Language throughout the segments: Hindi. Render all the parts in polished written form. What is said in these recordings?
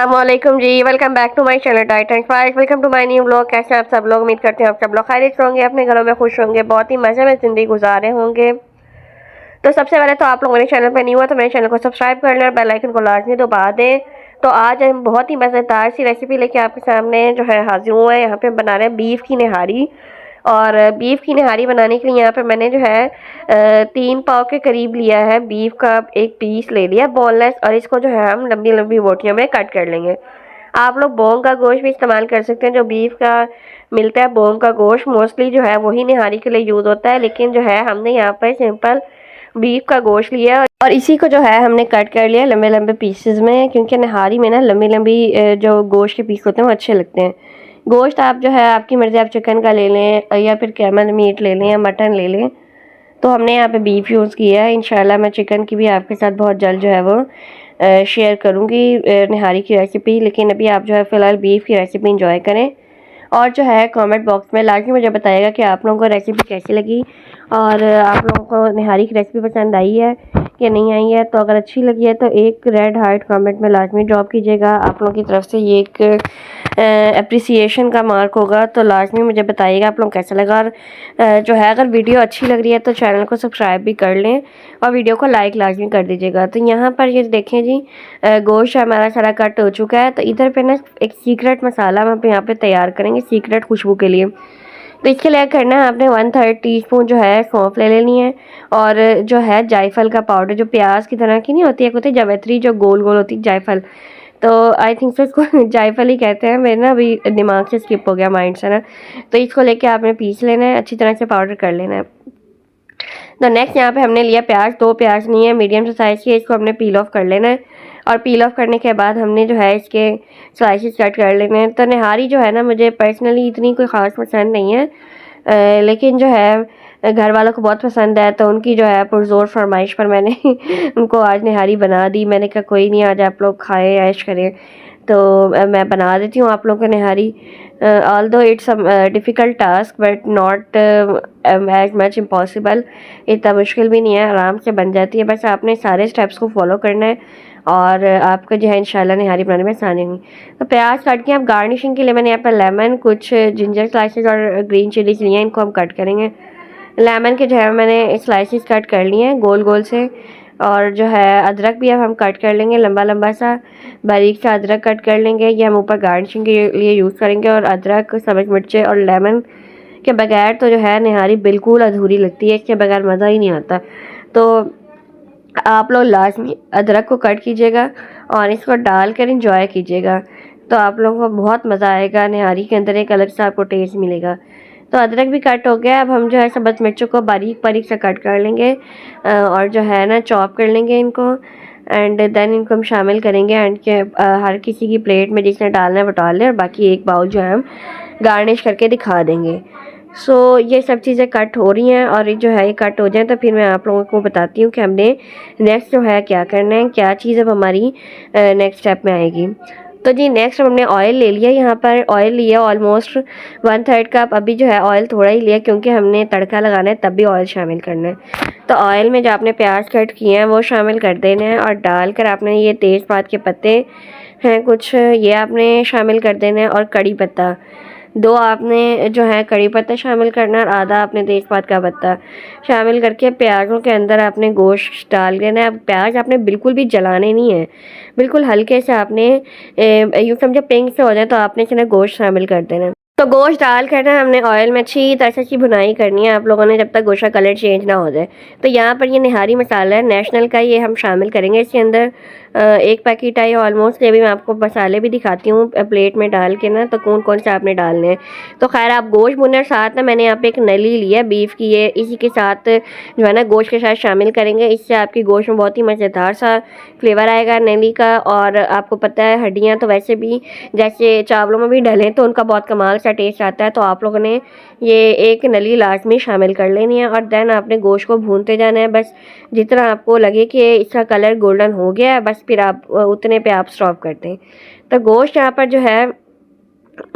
अस्सलामुअलैकुम जी, welcome back to my channel diet and spice. Welcome to my new blog. कैसे आप सब लोग? उम्मीद करते हैं आप सब लोग खैरियत से होंगे, अपने घरों में खुश होंगे, बहुत ही मज़े में ज़िंदगी गुजार रहे होंगे। तो सबसे पहले तो आप लोग मेरे चैनल पर न्यू हो तो मेरे चैनल को सब्सक्राइब कर लें और बेल आइकन को लाजमी दबा दें। तो आज हम बहुत ही मज़ेदार सी रेसिपी लेके आपके सामने जो है हाजिर हुए हैं। यहाँ पे बना रहे हैं बीफ की निहारी। और बीफ की निहारी बनाने के लिए यहाँ पे मैंने जो है 3 पाव के करीब लिया है बीफ का एक पीस ले लिया बोनलेस, और इसको जो है हम लंबी लंबी बोटियों में कट कर लेंगे। आप लोग बोन का गोश्त भी इस्तेमाल कर सकते हैं, जो बीफ का मिलता है बोन का गोश्त मोस्टली जो है वही निहारी के लिए यूज़ होता है, लेकिन जो है हमने यहाँ पर सिंपल बीफ का गोश्त लिया और इसी को जो है हमने कट कर लिया लंबे लंबे पीसेस में, क्योंकि निहारी में ना लंबी लंबी जो गोश्त के पीस होते हैं वो अच्छे लगते हैं। गोश्त आप जो है आपकी मर्ज़ी, आप चिकन का ले लें या फिर कैमल मीट ले लें या मटन ले लें। तो हमने यहाँ पे बीफ यूज़ किया है। इंशाल्लाह मैं चिकन की भी आपके साथ बहुत जल्द जो है वो शेयर करूँगी निहारी की रेसिपी, लेकिन अभी आप जो है फ़िलहाल बीफ की रेसिपी इंजॉय करें। और जो है कमेंट बॉक्स में लाजमी मुझे बताइएगा कि आप लोगों को रेसिपी कैसी लगी और आप लोगों को निहारी की रेसिपी पसंद आई है कि नहीं आई है। तो अगर अच्छी लगी है तो एक रेड हार्ट कमेंट में लाजमी ड्रॉप कीजिएगा। आप लोगों की तरफ से ये एक अप्रिसिएशन का मार्क होगा, तो लाजमी मुझे बताइएगा आप लोग कैसा लगा। और जो है अगर वीडियो अच्छी लग रही है तो चैनल को सब्सक्राइब भी कर लें और वीडियो को लाइक लाजमी कर दीजिएगा। तो यहाँ पर ये देखें जी, गोश्त हमारा सारा कट हो चुका है। तो इधर पे ना एक सीक्रेट मसाला हम यहाँ पे तैयार करेंगे सीक्रेट खुशबू के लिए। तो इसके लिए करना है आपने 1/3 टीस्पून जो है सौंफ ले लेनी है, और जो है जायफल का पाउडर, जो प्याज की तरह की नहीं होती है, होती जावित्री जो गोल गोल होती है जायफल। तो आई थिंक सो इसको जायफल ही कहते हैं, मेरे ना अभी दिमाग से स्किप हो गया माइंड से ना। तो इसको लेके आपने पीस लेना है, अच्छी तरह से पाउडर कर लेना है। तो नेक्स्ट यहाँ पे हमने लिया प्याज, 2 प्याज नहीं है, मीडियम से साइज़ की, इसको हमने पील ऑफ कर लेना है। और पील ऑफ करने के बाद हमने जो है इसके स्लाइसेस कट कर लेने हैं। तो निहारी जो है ना मुझे पर्सनली इतनी कोई ख़ास पसंद नहीं है, लेकिन जो है घर वालों को बहुत पसंद है, तो उनकी जो है पुरज़ोर फरमाइश पर मैंने उनको आज निहारी बना दी। मैंने कहा कोई नहीं, आज आप लोग खाएं ऐश करें। तो मैं बना देती हूँ आप लोगों को nihari. Although it's difficult task but not as much impossible. इतना मुश्किल भी नहीं है, आराम से बन जाती है। बस आपने सारे स्टेप्स को फॉलो करना है और आपको जो है इंशाल्लाह निहारी बनाने में आसानी होगी। तो प्याज काट के आप गार्निशिंग के लिए मैंने यहाँ पर लेमन, कुछ जिंजर स्लाइसेस और ग्रीन चिलीज लिए हैं, इनको हम कट करेंगे। लेमन के जो है मैंने स्लाइसेस कट कर लिए हैं गोल गोल से। और जो है अदरक भी अब हम कट कर लेंगे लंबा लंबा सा, बारीक सा अदरक कट कर लेंगे। ये हम ऊपर गार्निशिंग के लिए यूज़ करेंगे। और अदरक, सब्ज़ मिर्चें और लेमन के बगैर तो जो है निहारी बिल्कुल अधूरी लगती है, इसके बगैर मज़ा ही नहीं आता। तो आप लोग लाजमी अदरक को कट कीजिएगा और इसको डाल कर इंजॉय कीजिएगा। तो आप लोगों को बहुत मज़ा आएगा, निहारी के अंदर एक अलग सा आपको टेस्ट मिलेगा। तो अदरक भी कट हो गया। अब हम जो है सब्ज़ मिर्चों को बारीक बारीक से कट कर लेंगे और जो है ना चॉप कर लेंगे इनको। एंड देन इनको हम शामिल करेंगे एंड के हर किसी की प्लेट में जिसने डालना है वो डाल लें, और बाकी एक बाउल जो है हम गार्निश करके दिखा देंगे। सो ये सब चीज़ें कट हो रही हैं, और ये जो है ये कट हो जाए तो फिर मैं आप लोगों को बताती हूँ कि हमने नेक्स्ट जो है क्या करना है, क्या चीज़ अब हमारी नेक्स्ट स्टेप में आएगी। तो जी नेक्स्ट हमने ऑयल ले लिया। यहाँ पर ऑयल लिया ऑलमोस्ट 1/3 कप। अभी जो है ऑयल थोड़ा ही लिया क्योंकि हमने तड़का लगाना है, तब भी ऑयल शामिल करना है। तो ऑयल में जो आपने प्याज कट किए हैं वो शामिल कर देने हैं, और डालकर आपने ये तेज़पात के पत्ते हैं कुछ, ये आपने शामिल कर देने हैं। और कड़ी पत्ता 2 आपने जो है कड़ी पत्ता शामिल करना है, और आधा आपने तेज़पात का पत्ता शामिल करके प्याज़ों के अंदर आपने गोश्त डाल देना है। प्याज आपने बिल्कुल भी जलाने नहीं है, बिल्कुल हल्के से आपने यूँ समझो पिंक से हो जाए तो आपने इसमें गोश्त शामिल कर देना है। तो गोश्त डाल कर ना हमने ऑयल में अच्छी तरह से भुनाई करनी है आप लोगों ने, जब तक गोश्त का कलर चेंज ना हो जाए। तो यहाँ पर ये निहारी मसाला है नेशनल का, ये हम शामिल करेंगे इसके अंदर। 1 पैकेट है ऑलमोस्ट। ये भी मैं आपको मसाले भी दिखाती हूँ प्लेट में डाल के ना, तो कौन कौन से आपने डालने हैं। तो खैर आप गोश्त भुनने साथ ना मैंने यहाँ पे एक नली लिया बीफ की, ये इसी के साथ जो है ना गोश्त के साथ शामिल करेंगे। इससे आपकी गोश्त में बहुत ही मज़ेदार सा फ्लेवर आएगा नली का। और आपको पता है हड्डियाँ तो वैसे भी जैसे चावलों में भी डलें तो उनका बहुत कमाल सा टेस्ट आता है। तो आप लोगों ने ये एक नली लाजमी शामिल कर लेनी है, और देन आपने गोश्त को भूनते जाना है। बस जितना आपको लगे कि इसका कलर गोल्डन हो गया है, बस फिर आप उतने पे आप स्टॉप करते हैं। तो गोश्त यहाँ पर जो है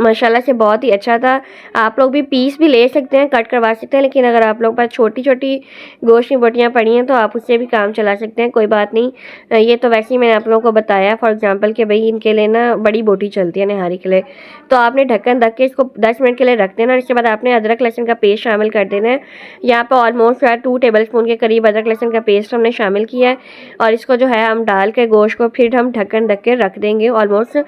माशाल्लाह से बहुत ही अच्छा था। आप लोग भी पीस भी ले सकते हैं, कट करवा सकते हैं, लेकिन अगर आप लोग पास छोटी-छोटी गोश्त की बोटियाँ पड़ी हैं तो आप उससे भी काम चला सकते हैं, कोई बात नहीं। ये तो वैसे ही मैंने आप लोगों को बताया फॉर एग्ज़ाम्पल कि भई इनके लिए ना बड़ी बोटी चलती है निहारी के लिए। तो आपने ढक्कन ढक के इसको 10 मिनट के लिए रख देना और इसके बाद आपने अदरक लहसुन का पेस्ट शामिल कर देना है। यहाँ पे ऑलमोस्ट 2 टेबल स्पून के करीब अदरक लहसुन का पेस्ट हमने शामिल किया है और इसको जो है हम डाल के गोश्त को फिर हम ढक्कन ढक के रख देंगे almost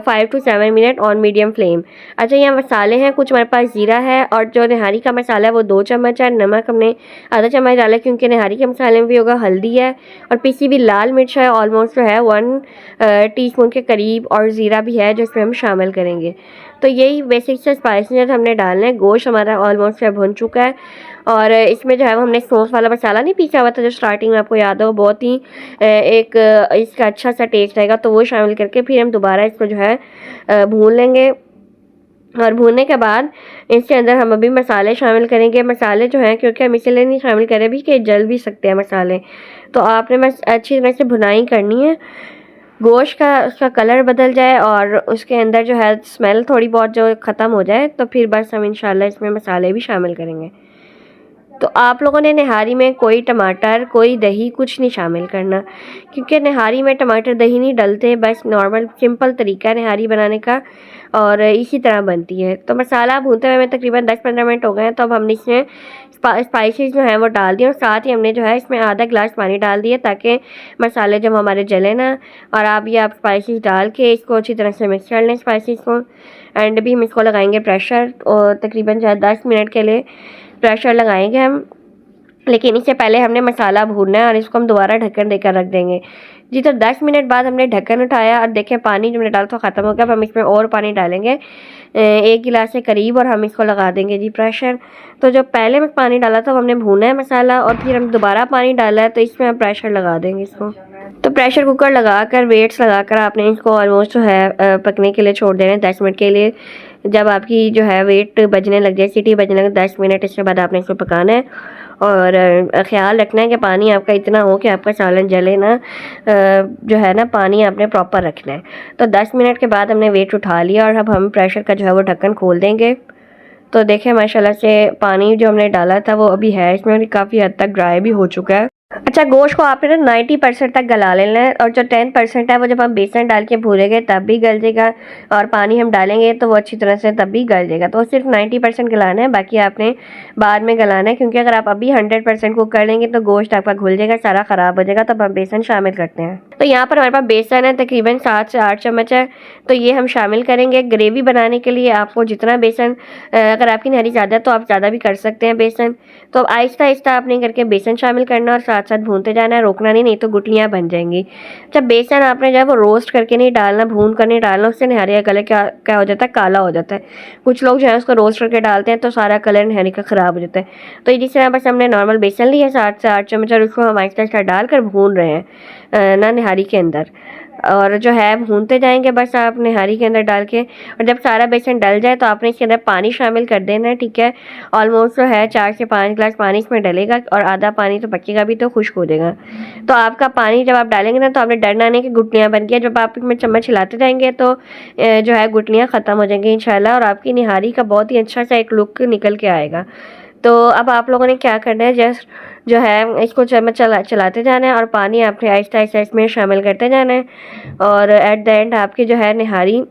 5 to 7 minute on medium flame. अच्छा, यहाँ मसाले हैं, कुछ हमारे पास जीरा है और जो निहारी का मसाला है वो 2 चम्मच है। नमक हमने आधा चम्मच डाला क्योंकि निहारी के मसाले में भी होगा, हल्दी है और पिसी हुई लाल मिर्च है ऑलमोस्ट जो है 1 टीस्पून के करीब और ज़ीरा भी है जो इसमें हम शामिल करेंगे। तो यही बेसिक से स्पाइसेस हमने डालना है। गोश्त हमारा ऑलमोस्ट भुन चुका है और इसमें जो है हमने सौंफ वाला मसाला नहीं पीसा हुआ था जो स्टार्टिंग में आपको याद हो, बहुत ही एक इसका अच्छा सा टेस्ट आएगा, तो वो शामिल करके फिर हम दोबारा इसको जो है भून लेंगे। और भूनने के बाद इसके अंदर हम अभी मसाले शामिल करेंगे। मसाले जो हैं क्योंकि हम इसलिए नहीं शामिल करें भी कि जल भी सकते हैं मसाले, तो आपने बस अच्छी तरह से भुनाई करनी है, गोश्त का उसका कलर बदल जाए और उसके अंदर जो है स्मेल थोड़ी बहुत जो ख़त्म हो जाए, तो फिर बस हम इंशाल्लाह इसमें मसाले भी शामिल करेंगे। तो आप लोगों ने निहारी में कोई टमाटर, कोई दही कुछ नहीं शामिल करना क्योंकि निहारी में टमाटर दही नहीं डलते, बस नॉर्मल सिंपल तरीका है निहारी बनाने का और इसी तरह बनती है। तो मसाला भूनते हुए हमें तकरीबन 10-15 मिनट हो गए हैं, तो अब हमने इसमें स्पाइसेस जो हैं वो डाल दिए और साथ ही हमने जो है इसमें आधा गिलास पानी डाल दिया ताकि मसाले जब हमारे जले ना। और अब ये आप स्पाइसेस डाल के इसको अच्छी तरह से मिक्स कर लें स्पाइसेस को। एंड भी हम इसको लगाएंगे प्रेशर और तकरीबन जो है 10 मिनट के लिए प्रेशर लगाएंगे हम, लेकिन इससे पहले हमने मसाला भूनना है और इसको हम दोबारा ढक्कन देकर रख देंगे जी। तो 10 मिनट बाद हमने ढक्कन उठाया और देखें पानी जो हमने डाला था ख़त्म हो गया। अब हम इसमें और पानी डालेंगे 1 गिलास के करीब और हम इसको लगा देंगे जी प्रेशर। तो जो पहले में पानी डाला था वो हमने भूना है मसाला और फिर हम दोबारा पानी डाला है, तो इसमें हम प्रेशर लगा देंगे इसको। तो प्रेशर कुकर लगाकर वेट्स लगाकर आपने इसको ऑलमोस्ट जो है पकने के लिए छोड़ देना है 10 मिनट के लिए। जब आपकी जो है वेट बजने लग जाए, सीटी बजने लगे 10 मिनट, इसके बाद आपने इसको पकाना है और ख़्याल रखना है कि पानी आपका इतना हो कि आपका सालन जले ना, जो है ना पानी आपने प्रॉपर रखना है। तो 10 मिनट के बाद हमने वेट उठा लिया और अब हम प्रेशर का जो है वो ढक्कन खोल देंगे। तो देखें माशाल्लाह से पानी जो हमने डाला था वो अभी है इसमें काफ़ी हद तक ड्राई भी हो चुका है। अच्छा, गोश्त को आपने ना 90% तक गला लेना है और जो 10% है वो जब हम बेसन डाल के भूनेंगे तब भी गल जाएगा और पानी हम डालेंगे तो वो अच्छी तरह से तब भी गल जाएगा। तो सिर्फ 90% गलाना है, बाकी आपने बाद में गलाना है क्योंकि अगर आप अभी 100% कुक कर लेंगे तो गोश्त आपका घुल जाएगा, सारा ख़राब हो जाएगा। तब हम बेसन शामिल करते हैं। तो यहाँ पर हमारे पास बेसन है तकरीबन 7 से 8 चम्मच है, तो ये हम शामिल करेंगे। ग्रेवी बनाने के लिए आपको जितना बेसन, अगर आपकी निहारी ज़्यादा है तो आप ज़्यादा भी कर सकते हैं बेसन। तो अब आहिस्ता आहिस्ता आपने करके बेसन शामिल करना और साथ साथ भूनते जाना है, रोकना नहीं तो गुठलियाँ बन जाएंगी। जब बेसन आपने जब वो रोस्ट करके नहीं डालना, भून कर नहीं डालना, उससे निहारी का कलर क्या हो जाता है, काला हो जाता है। कुछ लोग जो है उसको रोस्ट करके डालते हैं तो सारा कलर निहारी का ख़राब हो जाता है। तो जिस तरह बस हमने नॉर्मल बेसन लिया 7 से 8 चम्मच और उसको हम आहिस्ता आहिस्ता डालकर भून रहे हैं ना निहारी के अंदर, और जो है भूनते जाएंगे बस आप निहारी के अंदर डाल के। और जब सारा बेसन डल जाए तो आपने इसके अंदर पानी शामिल कर देना है, ठीक है। ऑलमोस्ट जो है 4 से 5 गिलास पानी इसमें डलेगा और आधा पानी तो बचेगा भी तो खुश्क हो जाएगा। तो आपका पानी जब आप डालेंगे ना तो आपने डरना नहीं कि गुटलियाँ बन गया। जब आप इसमें चम्मच हिलाते जाएंगे तो जो है गुटलियाँ ख़त्म हो जाएंगी इंशाल्लाह और आपकी निहारी का बहुत ही अच्छा सा एक लुक निकल के आएगा। तो अब आप लोगों ने क्या करना है, जस्ट जो है इसको चम्मच चलाते जाना है और पानी आपने आहिस्ता आहिस्ता इसमें शामिल करते जाना है। और एट द एंड आपकी जो है निहारी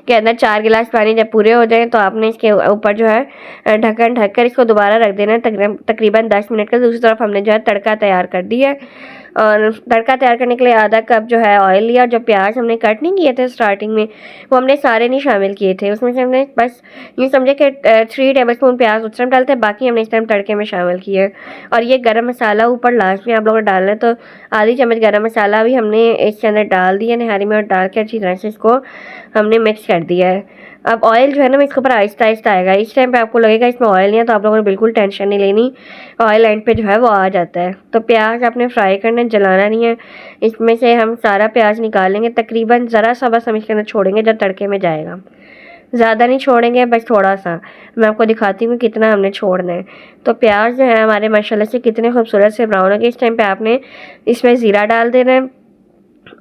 के अंदर 4 गिलास पानी जब पूरे हो जाए तो आपने इसके ऊपर जो है ढक्कन ढककर इसको दोबारा रख देना है तकरीबन 10 मिनट का। दूसरी तरफ हमने जो है तड़का तैयार कर दिया है और तड़का तैयार करने के लिए आधा कप जो है ऑयल लिया। जो प्याज हमने कट नहीं किए थे स्टार्टिंग में वो हमने सारे नहीं शामिल किए थे, उसमें से हमने बस ये समझे कि 3 टेबल स्पून प्याज उस टाइम डालते हैं, बाकी हमने इस टाइम तड़के में शामिल किए। और ये गरम मसाला ऊपर लास्ट में आप लोग डालना है, तो आधी चम्मच गरम मसाला भी हमने इसके अंदर डाल दिया निहारी में और डाल के अच्छी तरह से इसको हमने मिक्स कर दिया है। अब ऑयल जो है ना इसके ऊपर आहिस्ता आहिस्ता आएगा। इस टाइम पे आपको लगेगा इसमें ऑयल नहीं है तो आप लोगों ने बिल्कुल टेंशन नहीं लेनी, ऑयल एंड पे जो है वो आ जाता है। तो प्याज आपने फ्राई करना है, जलाना नहीं है। इसमें से हम सारा प्याज निकालेंगे, तकरीबन ज़रा सा बस हम इसके अंदर छोड़ेंगे जब तड़के में जाएगा, ज़्यादा नहीं छोड़ेंगे, बस थोड़ा सा। मैं आपको दिखाती हूँ कितना हमने छोड़ना है। तो प्याज जो है हमारे माशाल्लाह से कितने खूबसूरत से ब्राउन हो गए। इस टाइम पे आपने इसमें ज़ीरा डाल देना है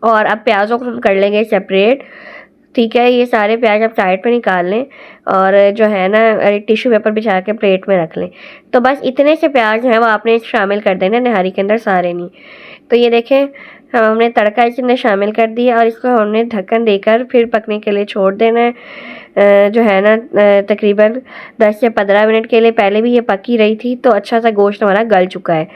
और अब प्याज़ों को हम कर लेंगे सेपरेट। ठीक है, ये सारे प्याज आप साइड पे निकाल लें और जो है ना टिश्यू पेपर बिछा के प्लेट में रख लें। तो बस इतने से प्याज जो है वो आपने शामिल कर देना नहारी के अंदर, सारे नहीं। तो ये देखें हमने तड़का इसमें शामिल कर दिया और इसको हमने ढक्कन देकर फिर पकने के लिए छोड़ देना है। जो है ना तकरीबन 10 से 15 मिनट के लिए। पहले भी ये पकी रही थी तो अच्छा सा गोश्त हमारा गल चुका है।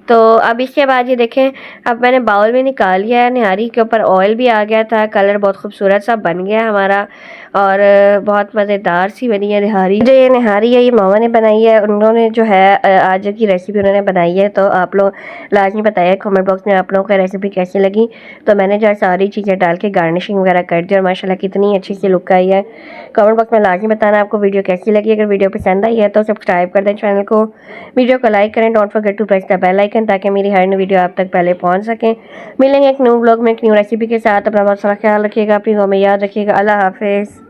तो अब इसके बाद ये देखें, अब मैंने बाउल में निकाल लिया है। निहारी के ऊपर ऑयल भी आ गया था, कलर बहुत खूबसूरत सा बन गया हमारा और बहुत मज़ेदार सी बनी है निहारी। जो ये निहारी है ये मामा ने बनाई है, उन्होंने जो है आज की रेसिपी उन्होंने बनाई है। तो आप लोग लाजमी बताइए कमेंट बॉक्स में आप लोगों को रेसिपी कैसी लगी। तो मैंने जो है सारी चीज़ें डाल के गार्निशिंग वगैरह कर दी और माशाल्लाह कितनी अच्छी सी लुक आई है। कमेंट बॉक्स में लाजमी बताना आपको वीडियो कैसी लगी। अगर वीडियो पसंद आई है तो सब्सक्राइब कर दें चैनल को, वीडियो को लाइक करें, don't forget to press the bell icon ताकि मेरी हर न्यू वीडियो आप तक पहले पहुंच सकें। मिलेंगे एक न्यू ब्लॉग में एक न्यू रेसिपी के साथ। अपना बहुत सारा ख्याल रखिएगा, अपनी दुआ में याद रखिएगा। अल्लाह हाफिज़।